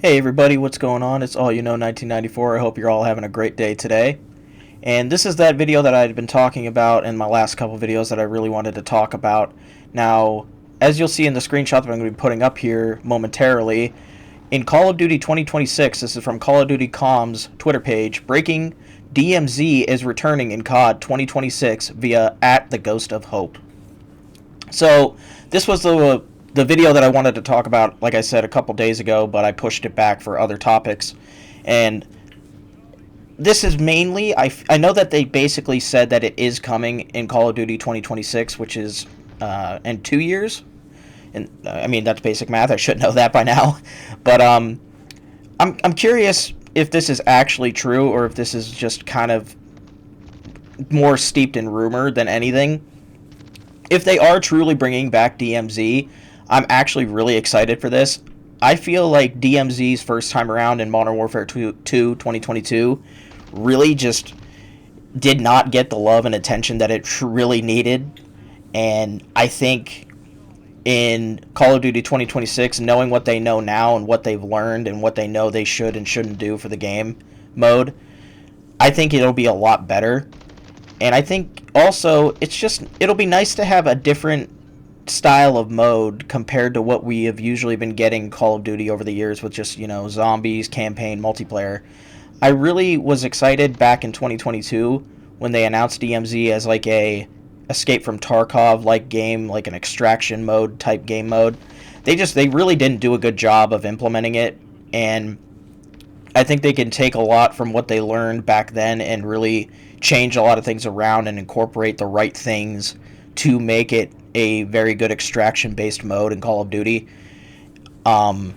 Hey everybody, what's going on? It's All You Know 1994. I hope you're all having a great day today. And this is that video that I'd been talking about in my last couple videos that I really wanted to talk about. Now, as you'll see in the screenshot that I'm going to be putting up here momentarily, in Call of Duty 2026, this is from Call of Duty Com's Twitter page, breaking DMZ is returning in COD 2026 via @TheGhostOfHope. So this was the video that I wanted to talk about, like I said, a couple days ago, but I pushed it back for other topics. And this is mainly, I know that they basically said that it is coming in Call of Duty 2026, which is in 2 years. And I mean, that's basic math. I should know that by now. But I'm curious if this is actually true or if this is just kind of more steeped in rumor than anything. If they are truly bringing back DMZ, I'm actually really excited for this. I feel like DMZ's first time around in Modern Warfare 2 2022 really just did not get the love and attention that it really needed. And I think in Call of Duty 2026, knowing what they know now and what they've learned and what they know they should and shouldn't do for the game mode, I think it'll be a lot better. And I think also it'll be nice to have a different style of mode compared to what we have usually been getting Call of Duty over the years with just, zombies, campaign, multiplayer. I really was excited back in 2022 when they announced DMZ as like a Escape from Tarkov like game, like an extraction mode type game mode. They really didn't do a good job of implementing it, and I think they can take a lot from what they learned back then and really change a lot of things around and incorporate the right things to make it a very good extraction based mode in Call of Duty. We'll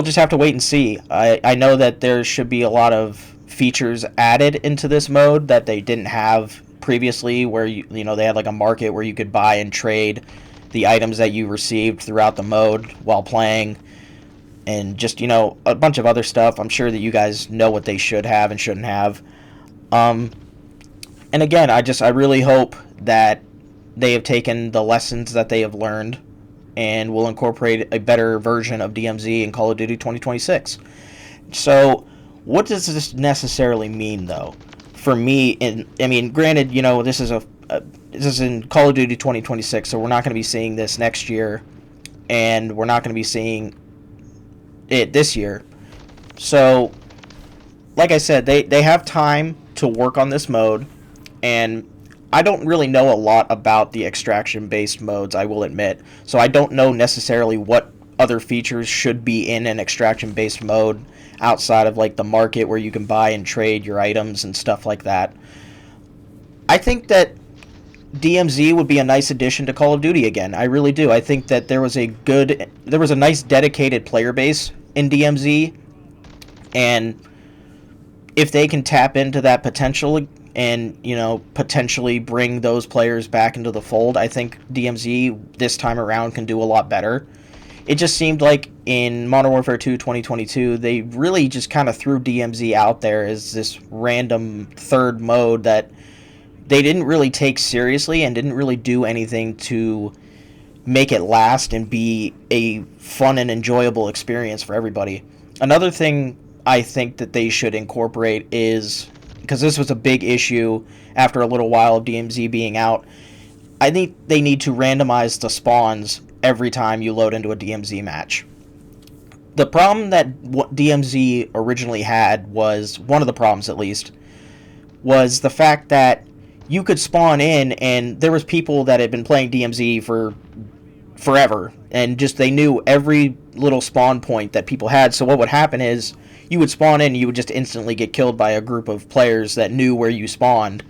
just have to wait and see. I know that there should be a lot of features added into this mode that they didn't have previously, where they had like a market where you could buy and trade the items that you received throughout the mode while playing, and just a bunch of other stuff. I'm sure that you guys know what they should have and shouldn't have. And again, I really hope that they have taken the lessons that they have learned and will incorporate a better version of DMZ in Call of Duty 2026. So, what does this necessarily mean, though? For me, granted, this is in Call of Duty 2026, so we're not going to be seeing this next year, and we're not going to be seeing it this year. So, like I said, they have time to work on this mode, and I don't really know a lot about the extraction-based modes, I will admit. So I don't know necessarily what other features should be in an extraction-based mode outside of like the market where you can buy and trade your items and stuff like that. I think that DMZ would be a nice addition to Call of Duty again. I really do. I think that there was a nice dedicated player base in DMZ, and if they can tap into that potential and potentially bring those players back into the fold, I think DMZ this time around can do a lot better. It just seemed like in Modern Warfare 2 2022, they really just kind of threw DMZ out there as this random third mode that they didn't really take seriously and didn't really do anything to make it last and be a fun and enjoyable experience for everybody. Another thing I think that they should incorporate is, because this was a big issue after a little while of DMZ being out, I think they need to randomize the spawns every time you load into a DMZ match. The problem that DMZ originally had was, one of the problems at least, was the fact that you could spawn in and there was people that had been playing DMZ for forever, and just they knew every little spawn point that people had. So what would happen is you would spawn in and you would just instantly get killed by a group of players that knew where you spawned.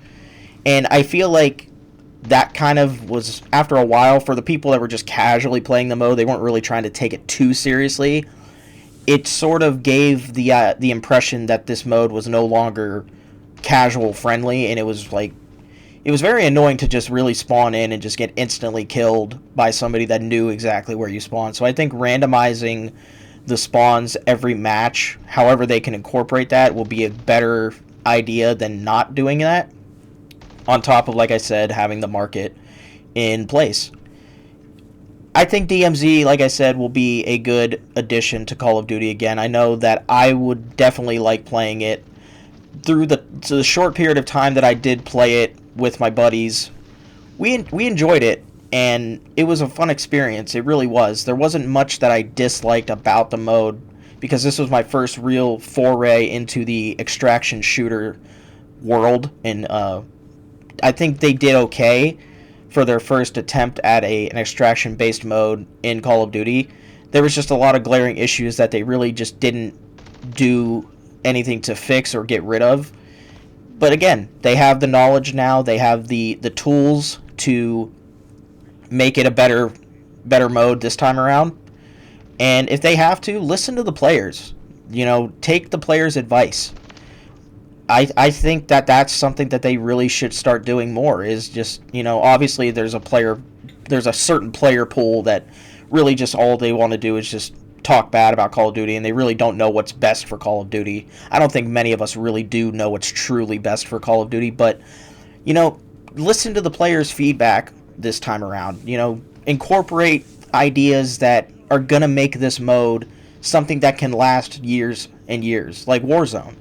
And I feel like that kind of was, after a while, for the people that were just casually playing the mode, they weren't really trying to take it too seriously. It sort of gave the impression that this mode was no longer casual friendly, and it was very annoying to just really spawn in and just get instantly killed by somebody that knew exactly where you spawned. So I think randomizing the spawns every match, however they can incorporate that, will be a better idea than not doing that, on top of, like I said, having the market in place. I think DMZ, like I said, will be a good addition to Call of Duty again. I know that I would definitely like playing it through the short period of time that I did play it with my buddies. We enjoyed it, and it was a fun experience. It really was. There wasn't much that I disliked about the mode because this was my first real foray into the extraction shooter world, and I think they did okay for their first attempt at an extraction based mode in Call of Duty. There was just a lot of glaring issues that they really just didn't do anything to fix or get rid of. But again, they have the knowledge now, they have the tools to make it a better mode this time around. And if they have to, listen to the players. Take the players' advice. I think that that's something that they really should start doing more, is just, obviously there's a certain player pool that really just all they want to do is just talk bad about Call of Duty, and they really don't know what's best for Call of Duty. I don't think many of us really do know what's truly best for Call of Duty, but, listen to the players' feedback this time around. Incorporate ideas that are going to make this mode something that can last years and years, like Warzone.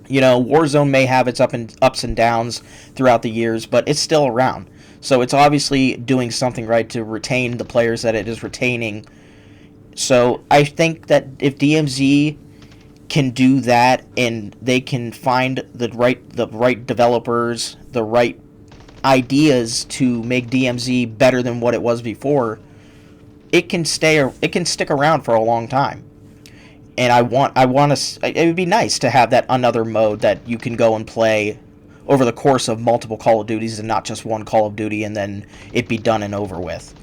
Warzone may have its ups and downs throughout the years, but it's still around. So it's obviously doing something right to retain the players that it is retaining. So I think that if DMZ can do that, and they can find the right developers, the right ideas to make DMZ better than what it was before, it can stick around for a long time. And I want to. It would be nice to have that another mode that you can go and play over the course of multiple Call of Duties, and not just one Call of Duty, and then it be done and over with.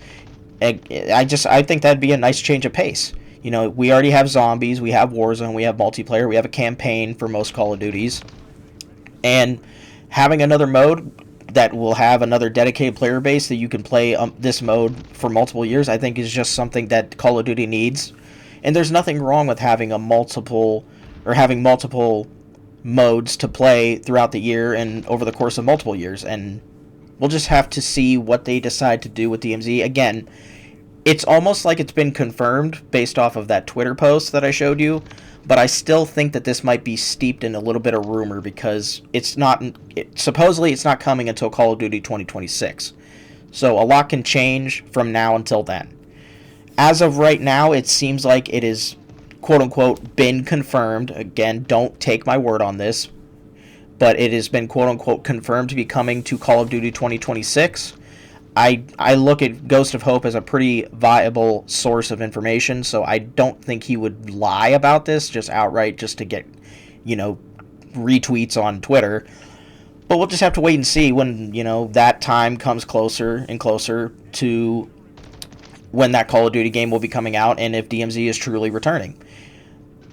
I think that'd be a nice change of pace. We already have zombies, we have Warzone, we have multiplayer, we have a campaign for most Call of Duties, and having another mode that will have another dedicated player base that you can play this mode for multiple years, I think is just something that Call of Duty needs. And there's nothing wrong with having multiple modes to play throughout the year and over the course of multiple years. And we'll just have to see what they decide to do with DMZ. Again, it's almost like it's been confirmed based off of that Twitter post that I showed you, but I still think that this might be steeped in a little bit of rumor, because supposedly it's not coming until Call of Duty 2026. So a lot can change from now until then. As of right now, it seems like it is, quote-unquote, been confirmed. Again, don't take my word on this, but it has been, quote-unquote, confirmed to be coming to Call of Duty 2026. I look at Ghost of Hope as a pretty viable source of information, so I don't think he would lie about this just outright just to get, retweets on Twitter. But we'll just have to wait and see when, that time comes closer and closer to when that Call of Duty game will be coming out, and if DMZ is truly returning.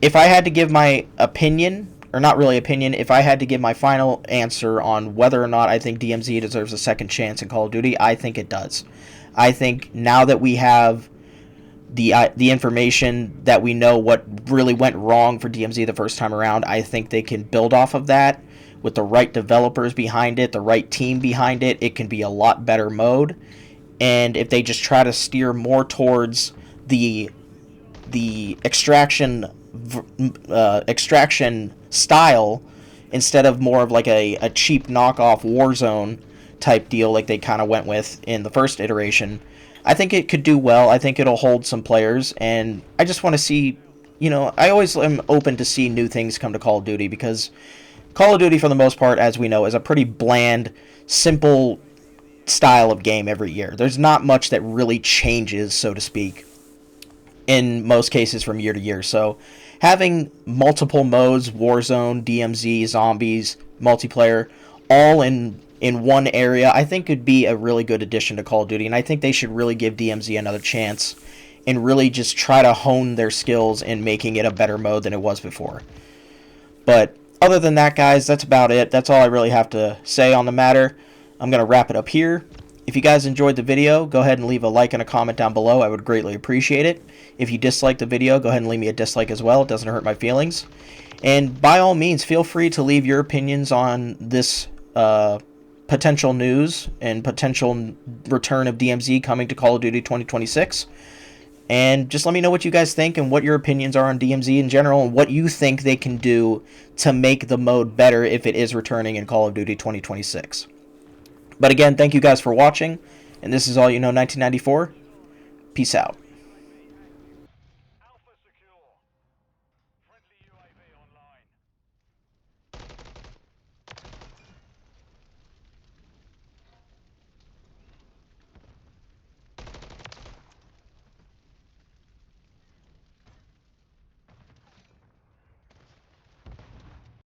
If I had to give my opinion, or not really opinion, if I had to give my final answer on whether or not I think DMZ deserves a second chance in Call of Duty, I think it does. I think now that we have the information, that we know what really went wrong for DMZ the first time around, I think they can build off of that with the right developers behind it, the right team behind it. It can be a lot better mode. And if they just try to steer more towards the extraction style, instead of more of like a cheap knockoff Warzone type deal like they kind of went with in the first iteration, I think it could do well. I think it'll hold some players, and I just want to see, I always am open to see new things come to Call of Duty, because Call of Duty, for the most part, as we know, is a pretty bland, simple style of game every year. There's not much that really changes, so to speak, in most cases from year to year. So having multiple modes, Warzone, DMZ, zombies, multiplayer, all in one area, I think could be a really good addition to Call of Duty, and I think they should really give DMZ another chance and really just try to hone their skills in making it a better mode than it was before. But other than that, guys, that's about it. That's all I really have to say on the matter. I'm going to wrap it up here. If you guys enjoyed the video, go ahead and leave a like and a comment down below. I would greatly appreciate it. If you disliked the video, go ahead and leave me a dislike as well. It doesn't hurt my feelings. And by all means, feel free to leave your opinions on this potential news and potential return of DMZ coming to Call of Duty 2026. And just let me know what you guys think and what your opinions are on DMZ in general and what you think they can do to make the mode better if it is returning in Call of Duty 2026. But again, thank you guys for watching. And this is All You Know 1994. Peace out.